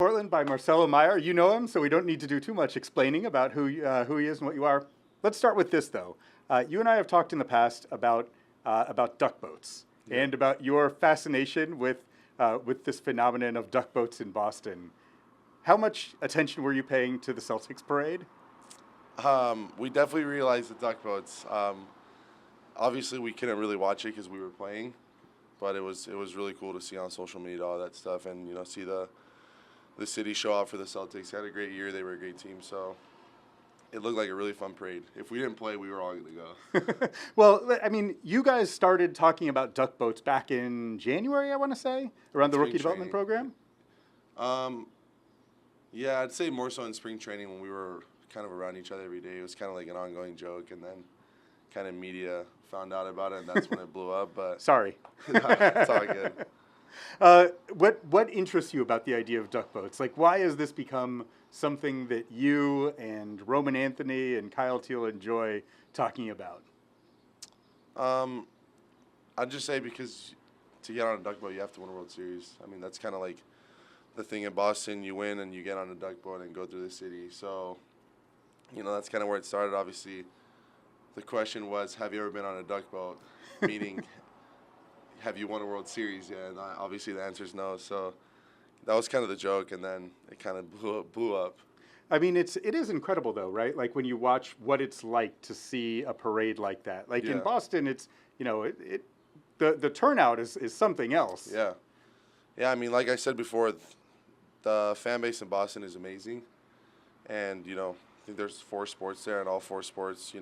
Portland by Marcelo Mayer. You know him, so we don't need to do too much explaining about who he is and what you are. Let's start with this, though. You and I have talked in the past about duck boats and about your fascination with this phenomenon of duck boats in Boston. How much attention were you paying to the Celtics parade? We definitely realized the duck boats. Obviously, we couldn't really watch it because we were playing, but it was really cool to see on social media all that stuff, and see the city show out for the Celtics. They had a great year. They were a great team, so it looked like a really fun parade. If we didn't play, we were all going to go. Well, I mean, you guys started talking about duck boats back in January, I want to say, around the rookie development program. Yeah, I'd say more so in spring training when we were kind of around each other every day. It was kind of like an ongoing joke, and then kind of media found out about it, and that's when it blew up. But sorry, no, it's all good. What interests you about the idea of duck boats? Like, why has this become something that you and Roman Anthony and Kyle Teal enjoy talking about? I'd just say because to get on a duck boat, you have to win a World Series. I mean, that's kind of like the thing in Boston. You win and you get on a duck boat and go through the city. So, that's kind of where it started. Obviously, the question was, have you ever been on a duck boat? Meaning, have you won a World Series? Yeah, and obviously the answer is no. So that was kind of the joke, and then it kind of blew up. I mean, it is incredible, though, right? Like, when you watch what it's like to see a parade like that. Like, in Boston, it's, the turnout is something else. Yeah. Yeah, I mean, like I said before, the fan base in Boston is amazing. And, I think there's 4 sports there, and all 4 sports,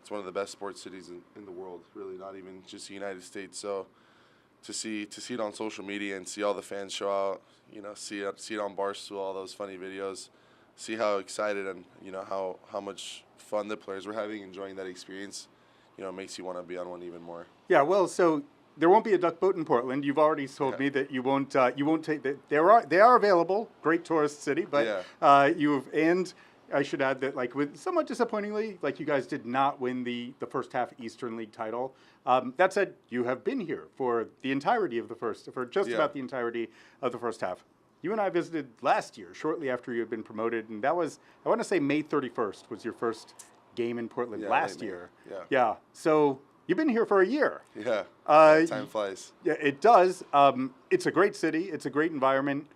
it's one of the best sports cities in the world, really, not even just the United States. So to see it on social media and see all the fans show out, see it on Barstool, all those funny videos, see how excited and, how much fun the players were having, enjoying that experience, makes you want to be on one even more. Yeah, well, so there won't be a duck boat in Portland. You've already told me that you won't take that. They are available, great tourist city, but and I should add that, like, with somewhat disappointingly, like, you guys did not win the first half Eastern League title. That said, you have been here for the entirety of about the entirety of the first half. You and I visited last year, shortly after you had been promoted, and that was, I want to say, May 31st was your first game in Portland last year. Yeah. So you've been here for a year. Yeah. Time flies. Yeah, it does. It's a great city. It's a great environment.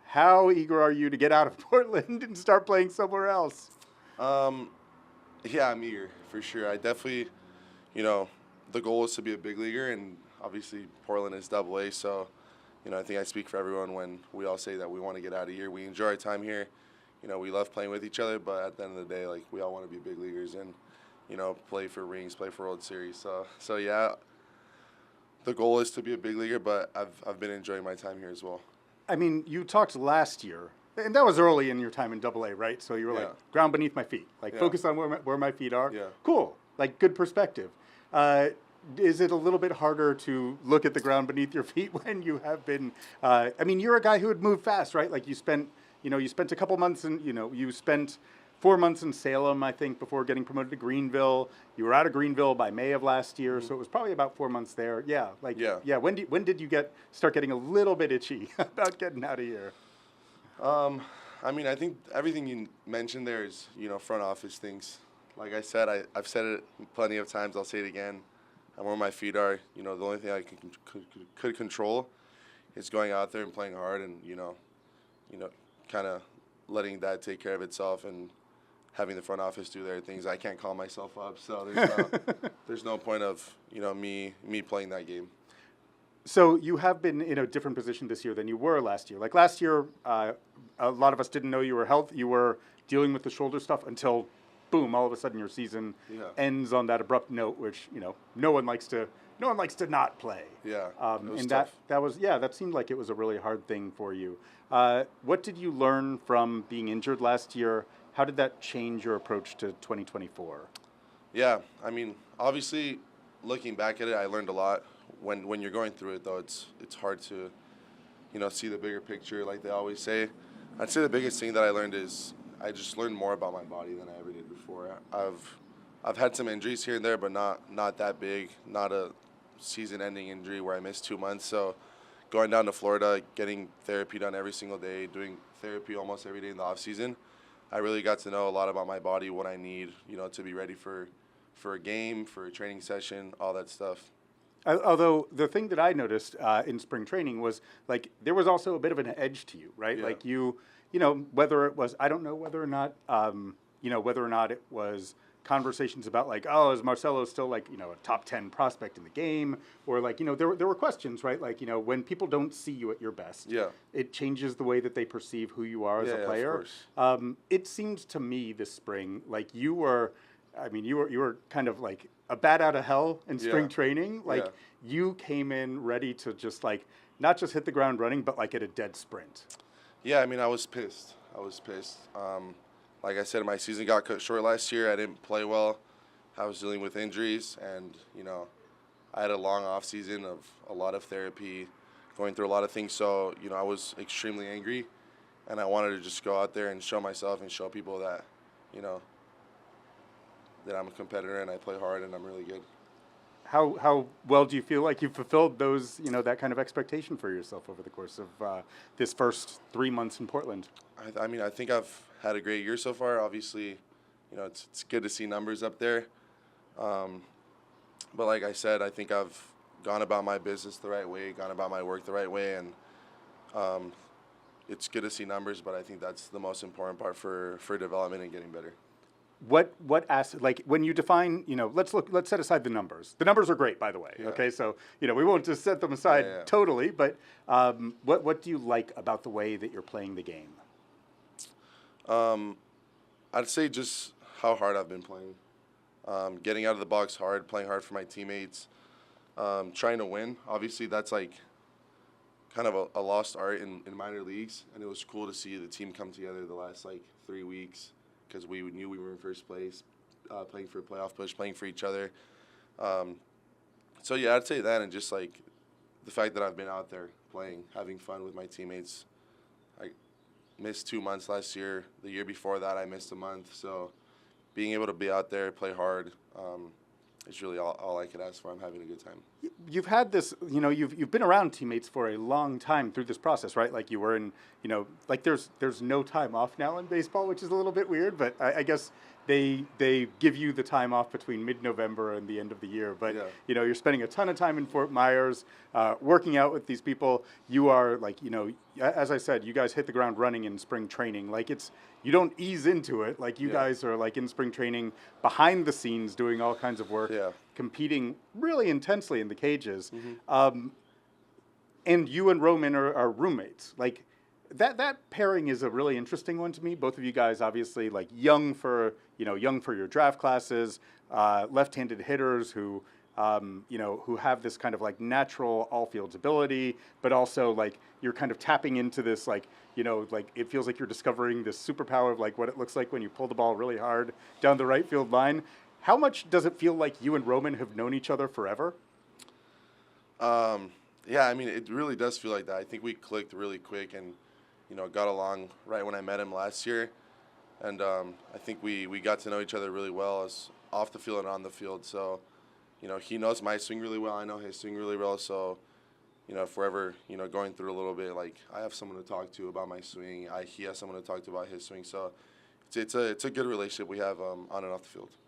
How eager are you to get out of Portland and start playing somewhere else? Yeah, I'm eager, for sure. I definitely, the goal is to be a big leaguer, and obviously Portland is AA, so, I think I speak for everyone when we all say that we want to get out of here. We enjoy our time here. We love playing with each other, but at the end of the day, like, we all want to be big leaguers and, play for rings, play for World Series. So yeah, the goal is to be a big leaguer, but I've been enjoying my time here as well. I mean, you talked last year, and that was early in your time in AA, right? So you were like, ground beneath my feet. Like, focus on where my feet are. Yeah. Cool. Like, good perspective. Is it a little bit harder to look at the ground beneath your feet when you have been, I mean, you're a guy who would move fast, right? Like, you spent a couple months in, you spent 4 months in Salem, I think, before getting promoted to Greenville. You were out of Greenville by May of last year, so it was probably about 4 months there. Yeah, when did you start getting a little bit itchy about getting out of here? I mean, I think everything you mentioned there is, front office things. Like I said, I've said it plenty of times. I'll say it again. I'm where my feet are. The only thing I could control is going out there and playing hard, and kind of letting that take care of itself and having the front office do their things. I can't call myself up, so there's no point of me playing that game. So you have been in a different position this year than you were last year. Like, last year, a lot of us didn't know you were healthy. You were dealing with the shoulder stuff until, boom, all of a sudden your season ends on that abrupt note, which no one likes to not play. Yeah, and that seemed like it was a really hard thing for you. What did you learn from being injured last year? How did that change your approach to 2024? Yeah, I mean, obviously, looking back at it, I learned a lot. When you're going through it, though, it's hard to, see the bigger picture, like they always say. I'd say the biggest thing that I learned is I just learned more about my body than I ever did before. I've had some injuries here and there, but not that big, not a season-ending injury where I missed 2 months. So going down to Florida, getting therapy done every single day, doing therapy almost every day in the off season, I really got to know a lot about my body, what I need, to be ready for a game, for a training session, all that stuff. Although the thing that I noticed in spring training was like there was also a bit of an edge to you, right? Yeah. Like whether it was, I don't know whether or not, whether or not it was conversations about like, oh, is Marcelo still like, a top 10 prospect in the game? Or like, there were questions, right? Like, when people don't see you at your best, Yeah. it changes the way that they perceive who you are as a player. Of course. It seems to me this spring, like you were kind of like a bat out of hell in spring training. Like you came in ready to just like, not just hit the ground running, but like at a dead sprint. Yeah, I was pissed. Like I said, my season got cut short last year. I didn't play well. I was dealing with injuries, and I had a long off season of a lot of therapy, going through a lot of things. So I was extremely angry, and I wanted to just go out there and show myself and show people that that I'm a competitor and I play hard and I'm really good. How well do you feel like you've fulfilled those, that kind of expectation for yourself over the course of this first 3 months in Portland? I think I've had a great year so far. Obviously, it's good to see numbers up there. But like I said, I think I've gone about my business the right way, gone about my work the right way, and it's good to see numbers, but I think that's the most important part for development and getting better. What like when you define, let's set aside the numbers. The numbers are great, by the way. Yeah. Okay, so we won't just set them aside totally, but what do you like about the way that you're playing the game? I'd say just how hard I've been playing. Getting out of the box hard, playing hard for my teammates, trying to win. Obviously, that's like kind of a lost art in minor leagues, and it was cool to see the team come together the last like 3 weeks, because we knew we were in first place, playing for a playoff push, playing for each other. So yeah, I'd say that, and just like the fact that I've been out there playing, having fun with my teammates. I missed 2 months last year. The year before that, I missed a month. So being able to be out there, play hard, is really all I could ask for. I'm having a good time. You've had this, you've been around teammates for a long time through this process, right? Like you were in, like there's no time off now in baseball, which is a little bit weird, but I guess they give you the time off between mid-November and the end of the year. But, you're spending a ton of time in Fort Myers, working out with these people. You are like, as I said, you guys hit the ground running in spring training. Like you don't ease into it. Like you guys are like in spring training behind the scenes doing all kinds of work, competing really intensely in the cages. Mm-hmm. And you and Roman are roommates. Like that pairing is a really interesting one to me. Both of you guys obviously like young for your draft classes, left-handed hitters who have this kind of like natural all fields ability, but also like you're kind of tapping into this like it feels like you're discovering this superpower of like what it looks like when you pull the ball really hard down the right field line. How much does it feel like you and Roman have known each other forever? Yeah, it really does feel like that. I think we clicked really quick and got along right when I met him last year, and I think we got to know each other really well as off the field and on the field. So he knows my swing really well. I know his swing really well. So if we're ever going through a little bit, like I have someone to talk to about my swing. He has someone to talk to about his swing. So it's a good relationship we have on and off the field.